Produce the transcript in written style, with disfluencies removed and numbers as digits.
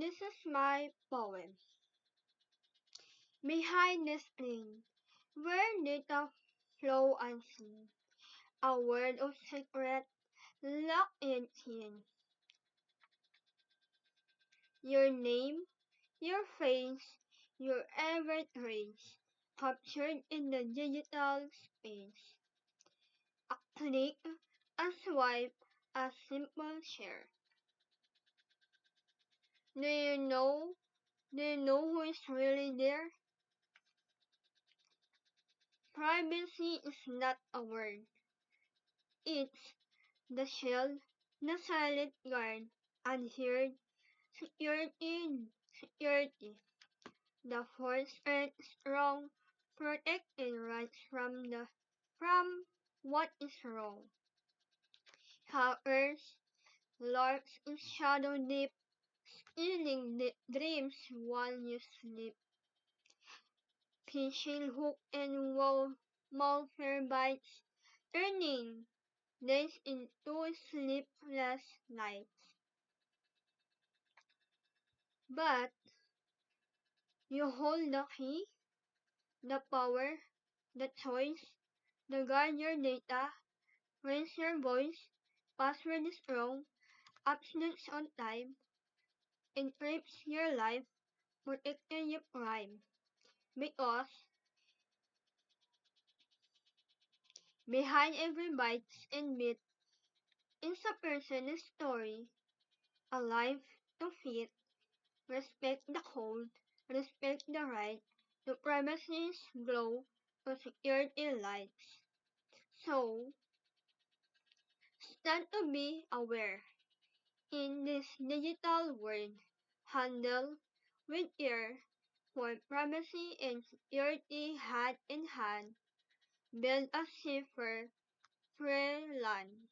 This is my poem. Behind the screen, where data flow unseen, a world of secret locked in thin. Your name, your face, your every trace, captured in the digital space. A click, a swipe, a simple share. Do you know? Do you know who is really there? Privacy is not a word. It's the shield, the silent guard, adhered, security. The force earth strong, protecting rights from what is wrong. Hackers lurks in shadow deep, stealing the dreams while you sleep. Phishing hook and malware bites, turning days into sleepless nights. But you hold the key, the power, the choice, the guard your data, raise your voice, password is wrong, abstinence on time, encrypts your life, protecting your prime. Because behind every bite and bit is a person's story, a life to fit. Respect the code, respect the right to privacy's glow, to security lights. So, stand to be aware in this digital world. Handle with care for privacy and security hand in hand. Build a safer, free land.